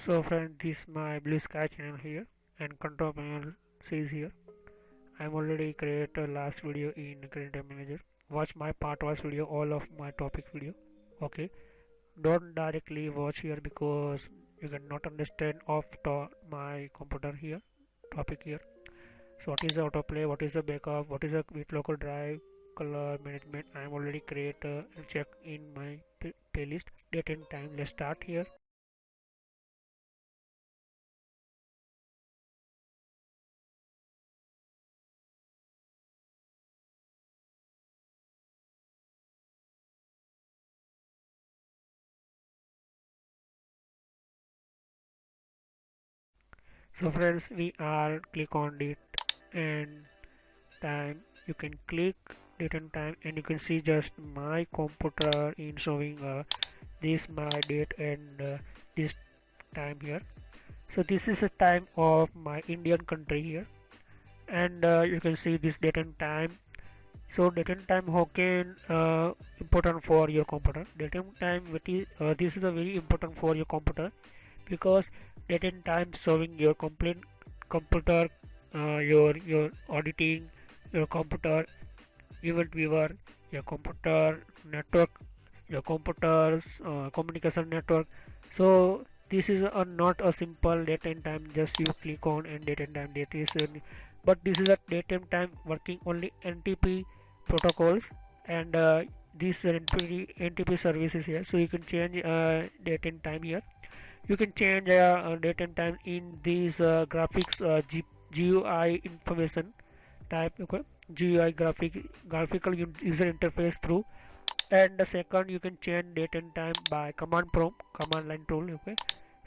So friend, this my Blue Sky channel here and control panel says here. I'm already created a last video in Creative Time Manager. Watch my part was video, all of my topic video. Okay, don't directly watch here because you cannot understand of my computer here topic here. So what is the autoplay? What is the backup? What is the BitLocker drive? Color management. I'm already create and check in my playlist. Date and time. Let's start here. So friends, we are click on it and time. You can click date and time and you can see just my computer in showing this my date and this time here. So this is the time of my Indian country here, and you can see this date and time. So date and time how can important for your computer. Date and time this is a very important for your computer because date and time showing your complete computer, your auditing, your computer event viewer, your computer network, your computer's communication network. So this is not a simple date and time just you click on and date and time date is but this is a date and time working only NTP protocols, and this NTP services here. So you can change date and time here. You can change date and time in these graphics GUI information type. Okay, GUI graphical user interface through. And the second, you can change date and time by command prompt, command line tool. Okay,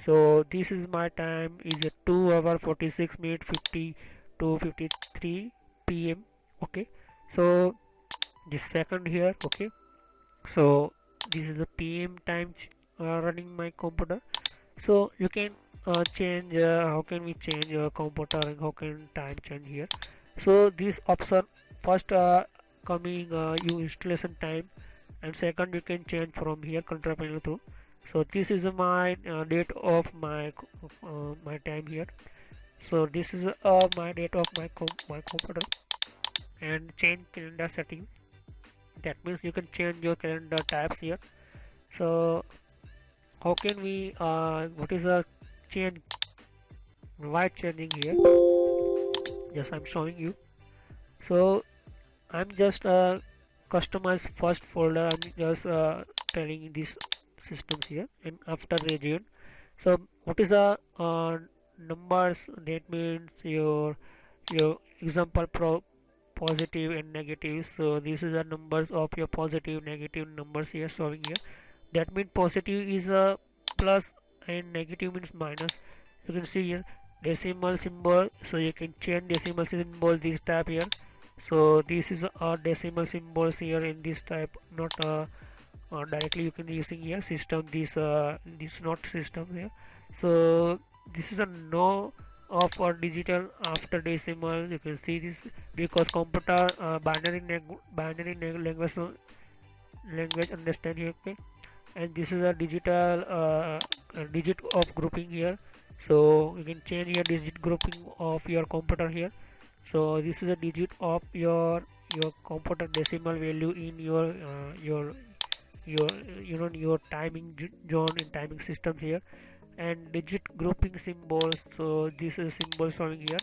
so this is my time is a 2 hour 46 minute 50 to 53 p.m. Okay, so this second here. Okay, so this is the PM time running my computer. So you can change how can we change computer and how can time change here. So this option first coming you installation time, and second you can change from here control panel through. So this is my date of my time here. So this is my date of my computer, and change calendar setting. That means you can change your calendar types here. So how can we what is the change white changing here? Yes, I'm showing you. So I'm just customize first folder. I'm just telling these systems here, and after region. So what is the numbers? That means your example positive and negative. So this is the numbers of your positive negative numbers here showing here. That means positive is a plus and negative means minus. You can see here decimal symbol, so you can change decimal symbol this type here. So this is a decimal symbols here in this type, not directly you can using here system, this not system here. So this is a no of a digital after decimal. You can see this because computer language understand here. Okay, and this is a digital digit of grouping here. So you can change your digit grouping of your computer here. So this is a digit of your computer decimal value in your your timing zone in timing systems here, and digit grouping symbols. So this is symbol showing here.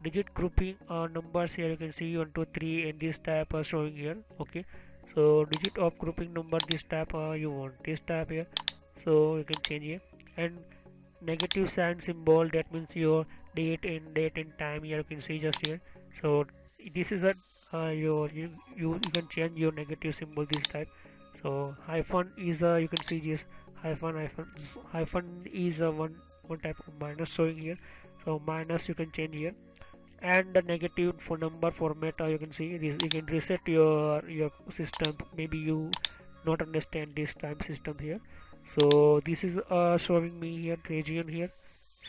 Digit grouping numbers here you can see 1 2 3 and this type are showing here. Okay, so digit of grouping number this type you want this type here. So you can change here, and negative sign symbol, that means your date and time here you can see just here. So this is a you can change your negative symbol this type. So hyphen is a, you can see this hyphen is a one type of minus showing here. So minus you can change here, and the negative for number format you can see this. You can reset your system, maybe you not understand this time system here. So this is showing me here region here.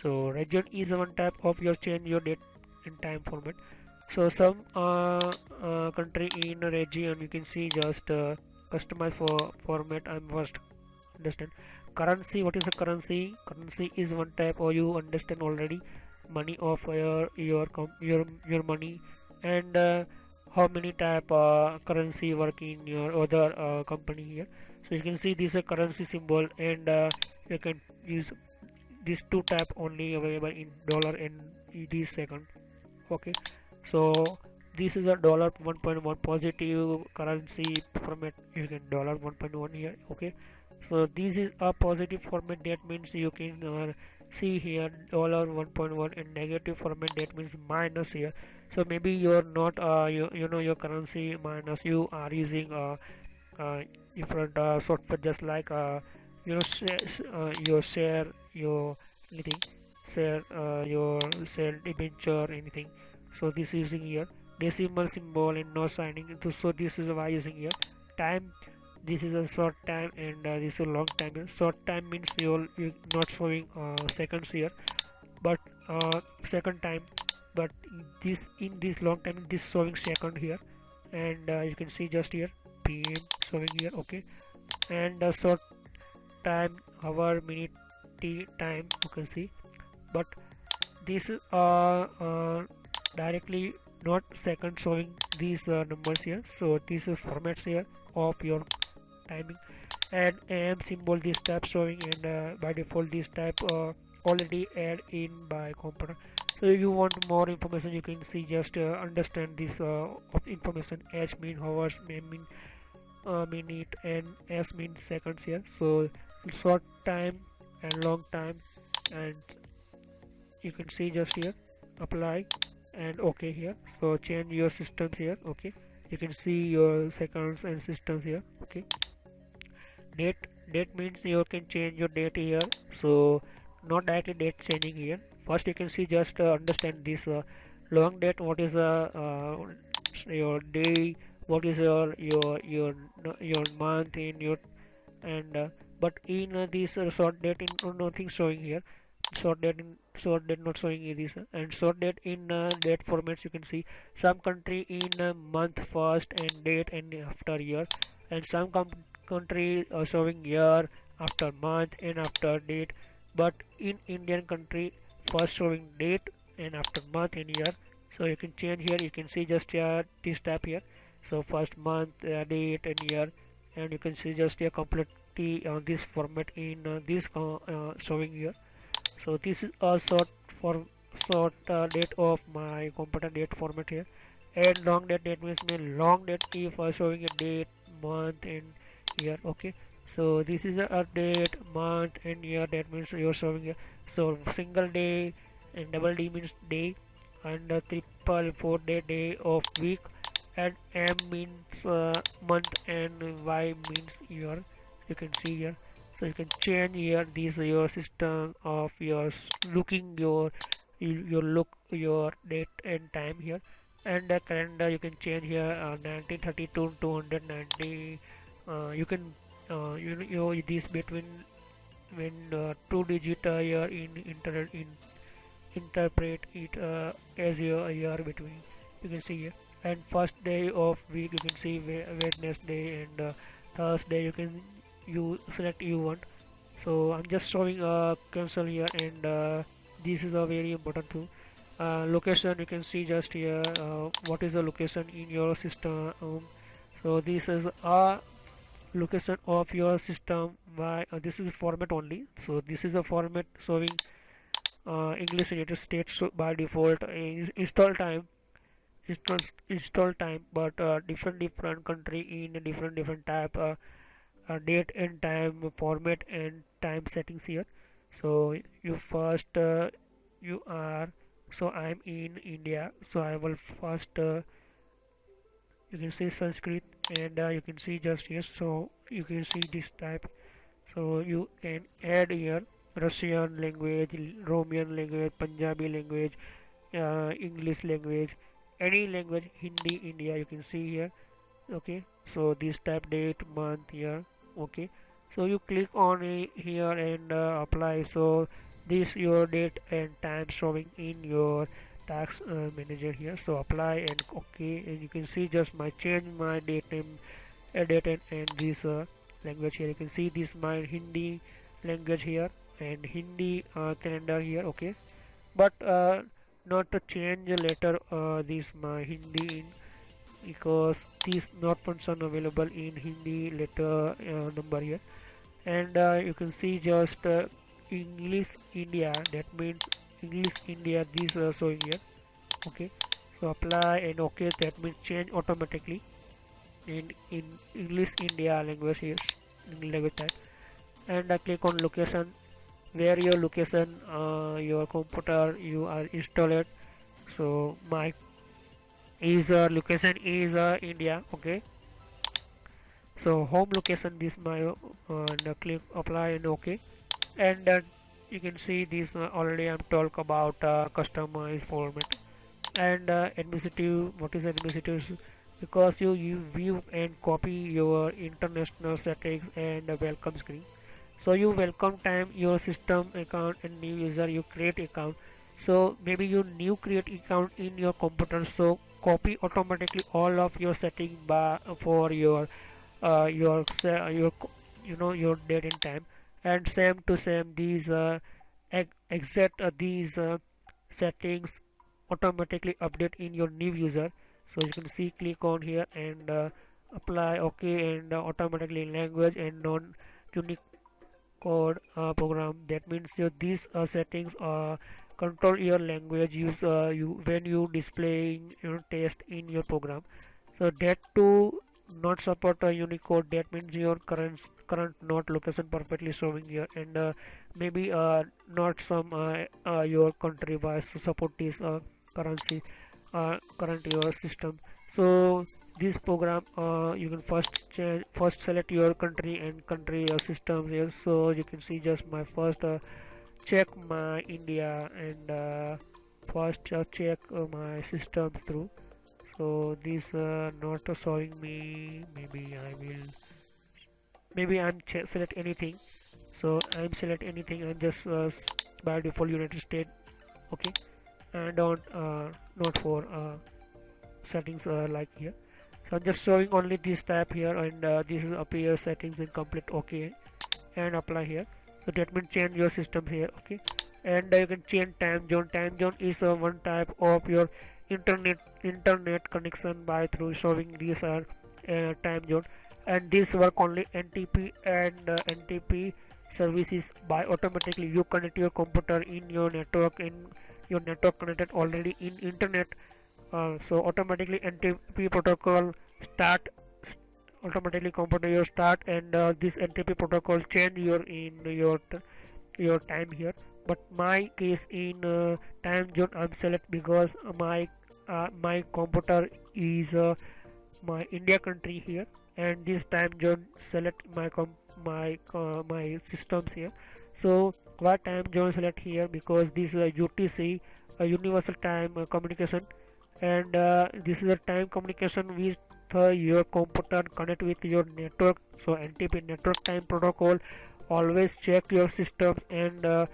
So region is one type of your change your date and time format. So some country in a region you can see just customize for format I'm first understand. currency, what is a currency? Currency is one type, or you understand already, money of your money. And how many type currency work in your other company here. So you can see this is a currency symbol, and you can use these two type only available in dollar and this second. Okay, so this is a dollar 1.1 positive currency format. You can dollar 1.1 here. Okay, so this is a positive format, that means you can see here dollar 1.1, and negative format, that means minus here. So maybe you're not you know your currency minus, you are using different software, just like your share, your anything, share your share debenture, anything. So this is using here decimal symbol and no signing. So this is why using here time. This is a short time, and this is a long time. Short time means you not showing seconds here, but second time. But this in this long time, this showing second here, and you can see just here PM showing here. Okay, and short time, hour, minute, time, you can see. But this is directly not second showing these numbers here. So this is formats here of your timing, and AM symbol this type showing, and by default this type already add in by computer. So if you want more information, you can see just understand this of information. H mean hours, M mean minute, and S means seconds here. So short time and long time, and you can see just here apply and OK here. So change your systems here. Okay, you can see your seconds and systems here. Okay, date means you can change your date here. So not directly date changing here. First you can see just understand this long date, what is your day, what is your month in your, and but in this short date in nothing showing here. Short date not showing in this, and short date in date formats, you can see some country in month first and date and after year, and some country showing year after month and after date. But in Indian country, first showing date and after month and year. So you can change here, you can see just this tab here. So first month, date and year, and you can see just a completely this format in this showing here. So this is a short date of my computer date format here. And long date, that means long date if showing a date, month and year. Okay, so this is a date, month and year, that means you're showing here. So single day, and double D means day, and triple 4 day, day of week, and M means month, and Y means year. You can see here. So you can change here this your system of your looking your look your date and time here. And the calendar you can change here 1932 290. You can this between when 2 digit year in interpret it as a year between, you can see here. And first day of week, you can see Wednesday, and Thursday, you can you select you want. So I'm just showing a cancel here, and this is a very important too. Location, you can see just here what is the location in your system. So this is a location of your system. Why this is format only. So this is a format showing English United States. So by default install time, but different country in a different type date and time format and time settings here. So you first you are so I'm in India, so I will first you can see Sanskrit, and you can see just here. So you can see this type. So you can add here Russian language, Romanian language, Punjabi language, English language, any language, Hindi India, you can see here. Okay, so this type date month here. Okay, so you click on it here and apply. So this your date and time showing in your tax manager here. So apply and okay, and you can see just my change my date and this language here. You can see this my Hindi language here and Hindi calendar here. Okay, but not to change later this my Hindi in, because these not function available in Hindi letter number here. And you can see just English India, that means English India, this showing here. Okay, so apply and okay, that means change automatically in English India language here, in language type. And click on location, where your location your computer you are installed. So my is location is India. Okay, so home location this my and click apply and okay. And you can see this already I'm talk about customize format. And administrative, what is administrative? Because you view and copy your international settings and welcome screen. So you welcome time your system account and new user you create account. So maybe you new create account in your computer, so copy automatically all of your setting for your your date and time. And same to same these exact these settings automatically update in your new user. So you can see, click on here and apply okay. And automatically language and non unique code program, that means your these settings control your language use you when you displaying test in your program. So that too not support a Unicode, that means your current node location perfectly showing here. And maybe not some your country wise to support this currency current your system. So this program you can first select your country and country systems here. So you can see just my first check my India and first check my systems through. So this not showing me, maybe I'm select anything. So I'm select anything and just by default United States. Okay, and on not for settings like here. So I'm just showing only this tab here. And this is appear settings and complete okay and apply here. So that means change your system here. Okay, and you can change time zone. Time zone is one type of your internet connection by through showing these are time zone. And this work only NTP and NTP services by automatically you connect your computer in your network, in your network connected already in internet. So automatically NTP protocol start, automatically computer your start. And this NTP protocol change your in your time here. But my case in time zone I'm select, because my computer is my India country here. And this time zone select my systems here. So what time zone select here, because this is a UTC, a universal time communication. And this is a time communication with your computer connect with your network. So NTP network time protocol always check your systems. And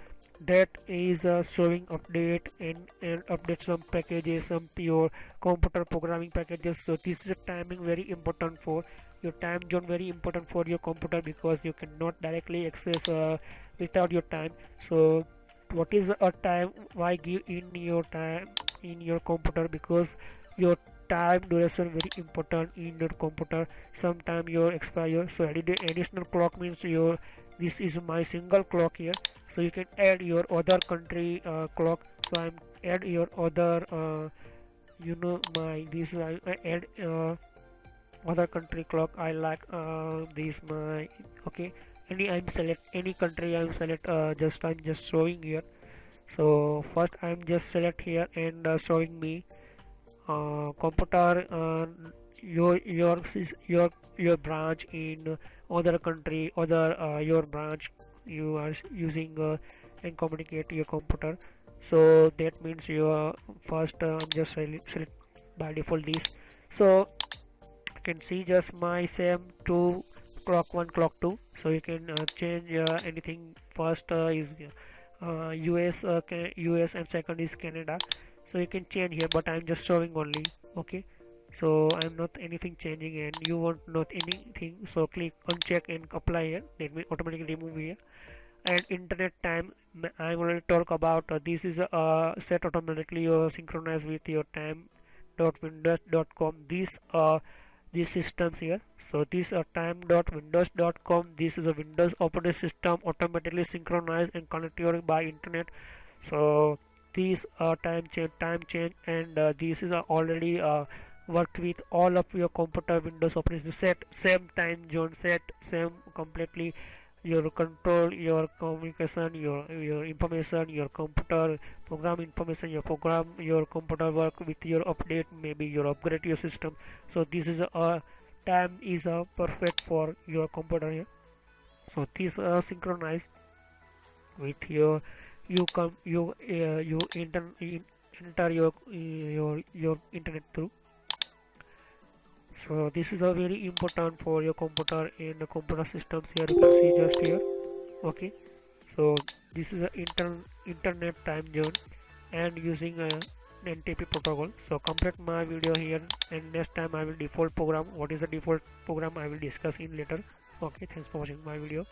that is showing update and update some packages, some pure computer programming packages. So this is a timing very important for your time zone, very important for your computer, because you cannot directly access without your time. So what is a time, why give in your time in your computer, because your time duration very important in your computer. Sometime your expire, so additional clock means your this is my single clock here. So you can add your other country clock. So I'm add your other my this I add other country clock. I like this my okay. I'm select any country, I'm select I'm just showing here. So first I'm just select here and showing me computer your branch in other country, other your branch you are using and communicate your computer. So that means your first I'm just select by default this. So you can see just my same two clock 1 clock 2. So you can change anything. First is US US and second is Canada. So you can change here, but I'm just showing only. Okay, so I'm not anything changing and you want not anything, so click uncheck and apply here. Let me automatically remove here. And internet time, I'm going to talk about this is set automatically or synchronize with your time.windows.com. These systems here. So these are time.windows.com. This is a Windows operating system automatically synchronized and connected by internet. So these are time change, and this is already work with all of your computer Windows operating set same time zone, set same completely your control, your communication, your information, your computer program information, your computer work with your update, maybe your upgrade your system. So this is a time is perfect for your computer here. So this synchronize with enter your internet through. So this is a very important for your computer and the computer systems. Here you can see just here. Okay, so this is a internet time zone and using a NTP protocol. So complete my video here, and next time I will default program. What is the default program I will discuss in later. Okay, thanks for watching my video.